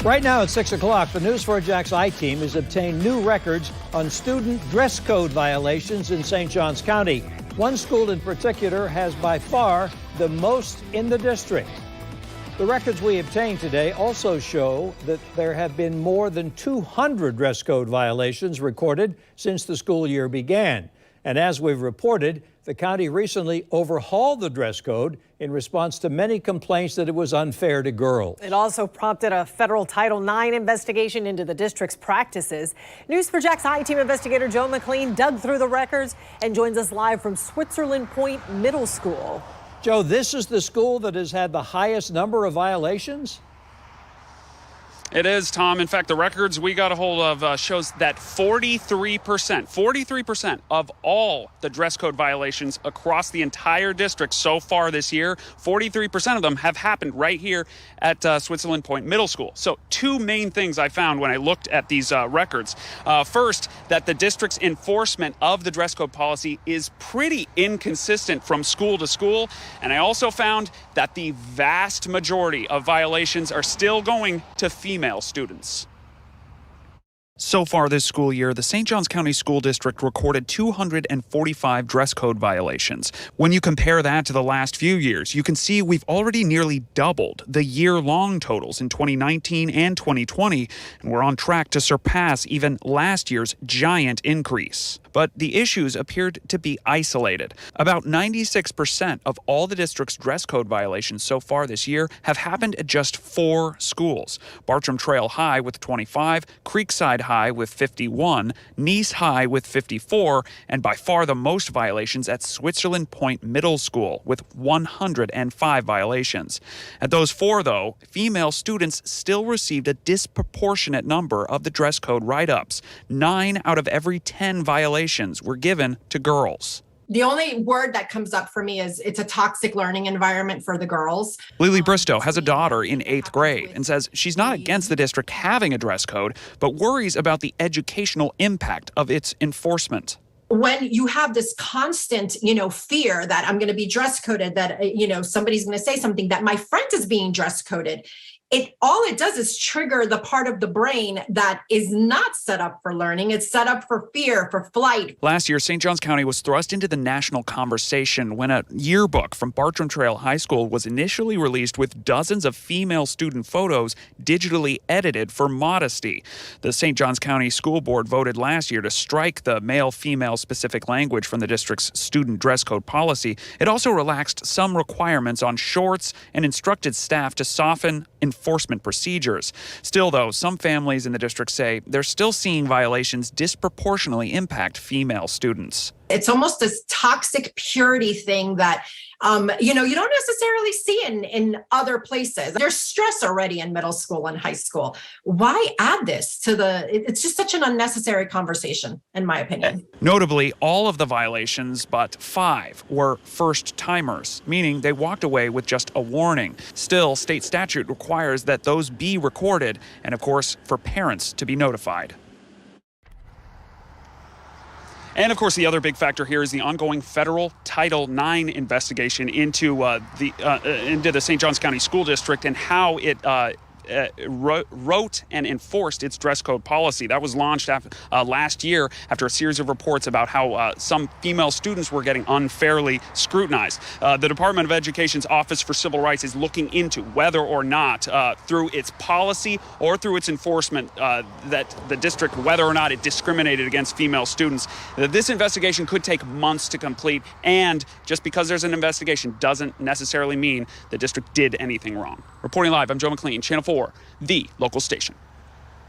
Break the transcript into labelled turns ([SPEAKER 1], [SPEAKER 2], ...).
[SPEAKER 1] Right now at 6 o'clock, the News4JAX I-TEAM has obtained new records on student dress code violations in St. Johns County. One school in particular has by far the most in the district. The records we obtained today also show that there have been more than 200 dress code violations recorded since the school year began. And as we've reported, the county recently overhauled the dress code in response to many complaints that it was unfair to girls.
[SPEAKER 2] It also prompted a federal Title IX investigation into the district's practices. News4JAX I-TEAM investigator Joe McLean dug through the records and joins us live from Switzerland Point Middle School.
[SPEAKER 1] Joe, this is the school that has had the highest number of violations?
[SPEAKER 3] It is, Tom. In fact, the records we got a hold of shows that 43% of all the dress code violations across the entire district so far this year, 43% of them have happened right here at Switzerland Point Middle School. So two main things I found when I looked at these records. First, that the district's enforcement of the dress code policy is pretty inconsistent from school to school. And I also found that the vast majority of violations are still going to female students. So far this school year, the St. Johns County School District recorded 245 dress code violations. When you compare that to the last few years, you can see we've already nearly doubled the year-long totals in 2019 and 2020, and we're on track to surpass even last year's giant increase. But the issues appeared to be isolated. About 96% of all the district's dress code violations so far this year have happened at just 4 schools. Bartram Trail High with 25, Creekside High with 51, Nice High with 54, and by far the most violations at Switzerland Point Middle School with 105 violations. At those 4, though, female students still received a disproportionate number of the dress code write-ups. 9 out of every 10 violations were given to girls.
[SPEAKER 4] The only word that comes up for me is it's a toxic learning environment for the girls.
[SPEAKER 3] Lily Bristow has a daughter in 8th grade and says she's not against the district having a dress code, but worries about the educational impact of its enforcement.
[SPEAKER 4] When you have this constant, fear that I'm going to be dress coded, that, somebody's going to say something, that my friend is being dress coded, all it does is trigger the part of the brain that is not set up for learning. It's set up for fear, for flight.
[SPEAKER 3] Last year, St. Johns County was thrust into the national conversation when a yearbook from Bartram Trail High School was initially released with dozens of female student photos digitally edited for modesty. The St. Johns County School Board voted last year to strike the male-female specific language from the district's student dress code policy. It also relaxed some requirements on shorts and instructed staff to soften enforcement procedures. Still, though, some families in the district say they're still seeing violations disproportionately impact female students.
[SPEAKER 4] It's almost this toxic purity thing that, you don't necessarily see in other places. There's stress already in middle school and high school. Why add this to it's just such an unnecessary conversation, in my opinion.
[SPEAKER 3] Notably, all of the violations but 5 were first-timers, meaning they walked away with just a warning. Still, state statute requires that those be recorded and, of course, for parents to be notified. And, of course, the other big factor here is the ongoing federal Title IX investigation into the St. Johns County School District and how it wrote and enforced its dress code policy. That was launched last year after a series of reports about how some female students were getting unfairly scrutinized. The Department of Education's Office for Civil Rights is looking into whether or not, through its policy or through its enforcement, that the district, whether or not it discriminated against female students. This investigation could take months to complete, and just because there's an investigation doesn't necessarily mean the district did anything wrong. Reporting live, I'm Joe McLean, Channel 4, the local station.